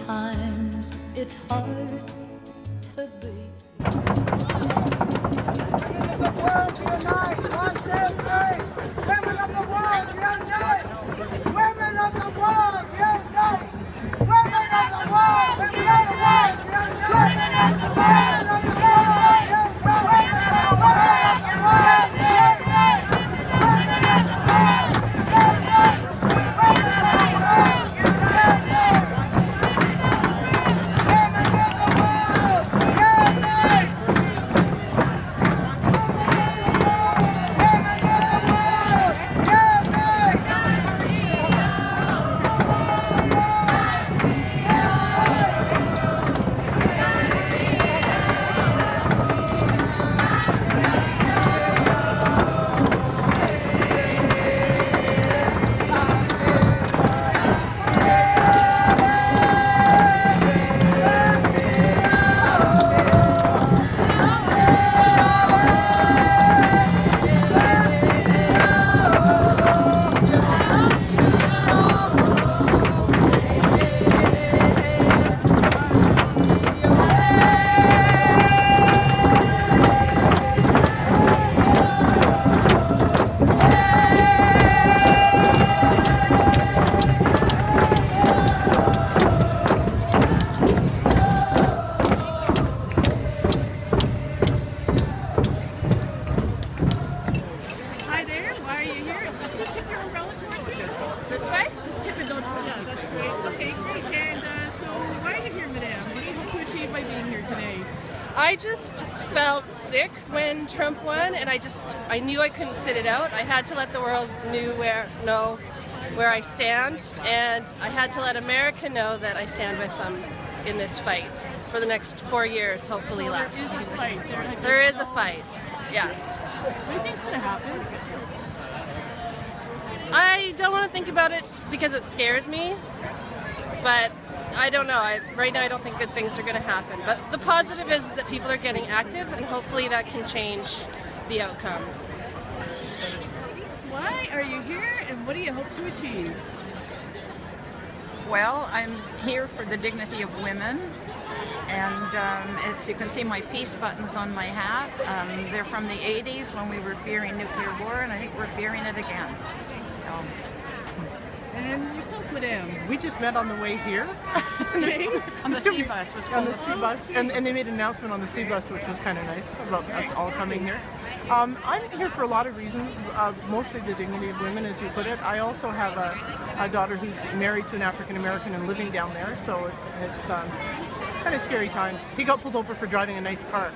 Sometimes it's hard to be. The world unite on Saturday. Women of the world unite. Women of the world unite. Women of the world unite. Women of the world unite. Women of the world unite. This way? Just tip it, don't you? Yeah, that's great. Okay, great. And so why are you here, madame? What do you hope to achieve by being here today? I just felt sick when Trump won, and I knew I couldn't sit it out. I had to let the world know where I stand, and I had to let America know that I stand with them in this fight for the next 4 years, hopefully less. There is a fight. There is a fight, yes. What do you think's going to happen? I don't want to think about it because it scares me, but I don't know. Right now I don't think good things are going to happen. But the positive is that people are getting active, and hopefully that can change the outcome. Why are you here, and what do you hope to achieve? Well, I'm here for the dignity of women, and if you can see my peace buttons on my hat, they're from the 80s when we were fearing nuclear war, and I think we're fearing it again. And yourself, madame? We just met on the way here. Okay. On the sea bus was On the sea bus, and they made an announcement on the sea bus, which was kind of nice about us all coming here. I'm here for a lot of reasons, mostly the dignity of women, as you put it. I also have a daughter who's married to an African American and living down there, so it's kind of scary times. He got pulled over for driving a nice car.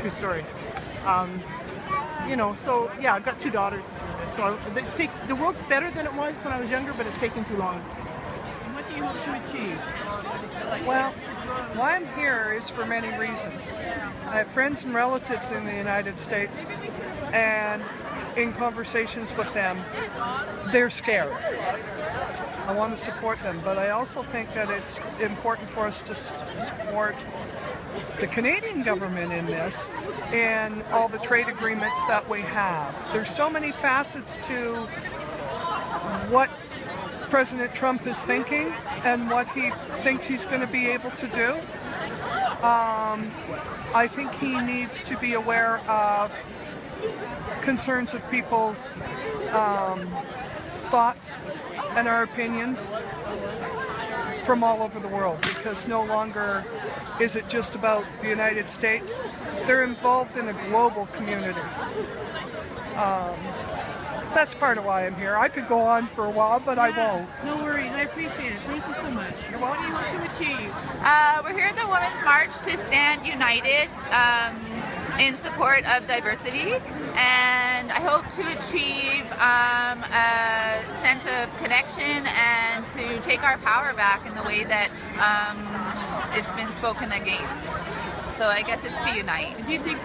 True story. So yeah, I've got 2 daughters. So the world's better than it was when I was younger, but it's taking too long. And what do you hope to achieve? Well, why I'm here is for many reasons. I have friends and relatives in the United States, and in conversations with them, they're scared. I want to support them, but I also think that it's important for us to support the Canadian government in this and all the trade agreements that we have. There's so many facets to what President Trump is thinking and what he thinks he's going to be able to do. I think he needs to be aware of concerns of people's thoughts and our opinions from all over the world, because no longer is it just about the United States. They're involved in a global community. That's part of why I'm here. I could go on for a while, but I won't. No worries. I appreciate it. Thank you so much. What do you hope to achieve? We're here at the Women's March to stand united in support of diversity, and I hope to achieve a sense of connection and to take our power back in the way that it's been spoken against. So I guess it's to unite. Do you think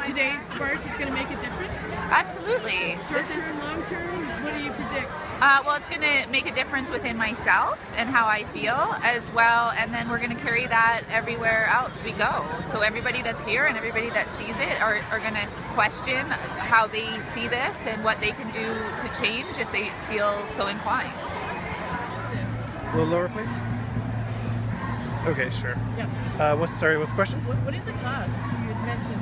today's march is going to make a difference? Absolutely. Short term, long term, what do you predict? Well, it's going to make a difference within myself and how I feel as well, and then we're going to carry that everywhere else we go. So everybody that's here and everybody that sees it are going to question how they see this and what they can do to change if they feel so inclined. A little lower, please. Okay, sure. Yeah. What's the question? What is the cost? You had mentioned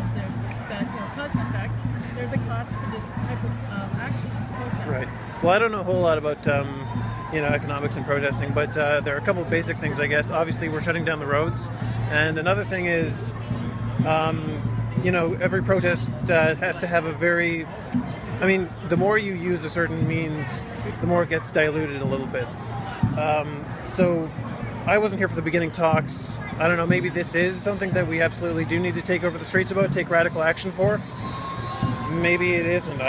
that cause and effect. There's a cost for this type of action, this protest. Right. Well, I don't know a whole lot about economics and protesting, but there are a couple of basic things, I guess. Obviously, we're shutting down the roads, and another thing is, every protest has to have the more you use a certain means, the more it gets diluted a little bit. So I wasn't here for the beginning talks. I don't know, maybe this is something that we absolutely do need to take over the streets about, take radical action for. Maybe it isn't.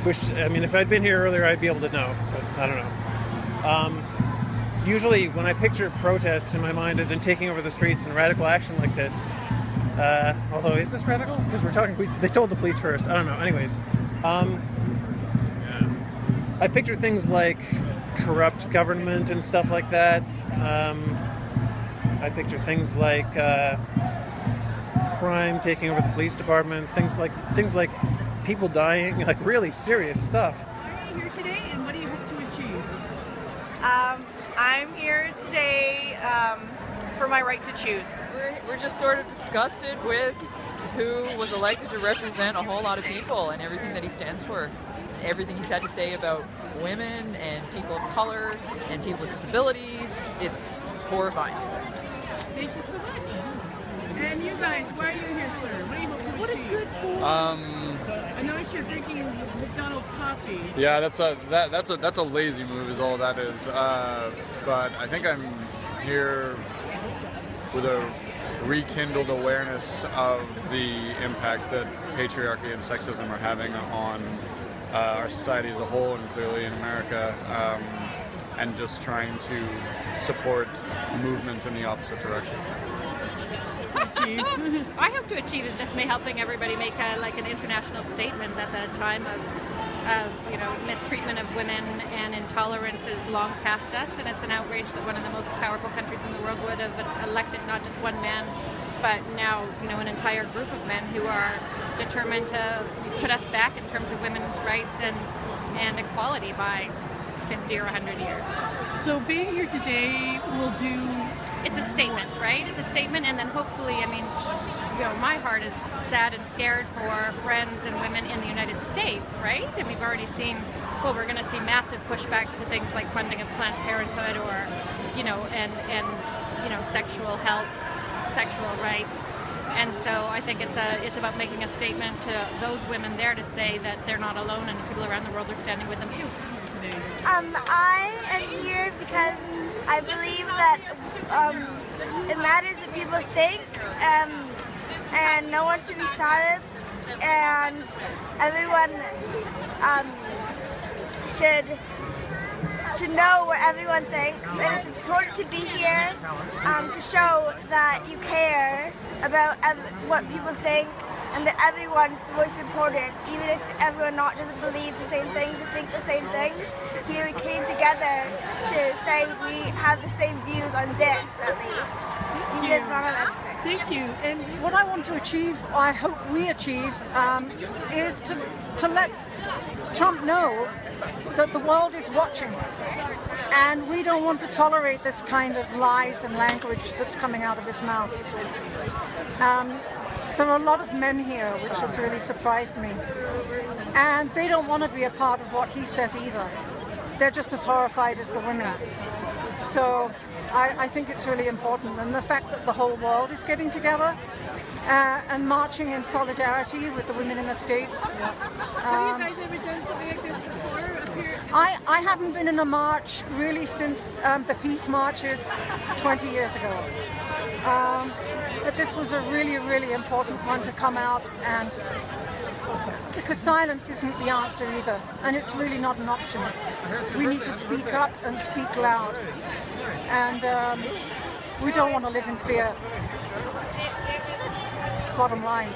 If I'd been here earlier, I'd be able to know, but I don't know. Usually, when I picture protests in my mind as in taking over the streets and radical action like this, although, is this radical? Because they told the police first. I don't know. Anyways, I picture things like corrupt government and stuff like that. I picture things like crime taking over the police department, things like people dying, like really serious stuff. Why are you here today, and what do you hope to achieve? I'm here today for my right to choose. We're just sort of disgusted with who was elected to represent a whole lot of people and everything that he stands for. Everything he's had to say about women and people of color and people with disabilities. It's horrifying. Thank you so much. And you guys, why are you here, sir? What do you hope to achieve? What is good for? I notice you're drinking McDonald's coffee. Yeah, that's a lazy move, is all that is. But I think I'm here with a rekindled awareness of the impact that patriarchy and sexism are having on our society as a whole, and clearly in America, and just trying to support movement in the opposite direction. I hope to achieve is just helping everybody make an international statement that the time of mistreatment of women and intolerance is long past us, and it's an outrage that one of the most powerful countries in the world would have elected not just one man, but now an entire group of men who are determined to put us back in terms of women's rights and equality by 50 or 100 years. So being here today will do... It's a statement, right? It's a statement, and then hopefully, my heart is sad and scared for friends and women in the United States, right? And we've already seen, we're going to see massive pushbacks to things like funding of Planned Parenthood or, sexual health, sexual rights. And so I think it's about making a statement to those women there to say that they're not alone, and people around the world are standing with them too. I am here because I believe that it matters what people think, and no one should be silenced, and everyone should know what everyone thinks, and it's important to be here to show that you care about what people think, and that everyone's voice is important, even if everyone doesn't believe the same things or think the same things. Here we came together to say we have the same views on this, at least, even if not on everything. Thank you. And what I want to achieve, or I hope we achieve, is to let Trump know that the world is watching, and we don't want to tolerate this kind of lies and language that's coming out of his mouth. There are a lot of men here, which has really surprised me, and they don't want to be a part of what he says either. They're just as horrified as the women. So I think it's really important, and the fact that the whole world is getting together and marching in solidarity with the women in the States. Have you guys ever done something like this before? I haven't been in a march really since the peace marches 20 years ago. But this was a really, really important one to come out, and because silence isn't the answer either, and it's really not an option. We need to speak up and speak loud, and we don't want to live in fear. Bottom line.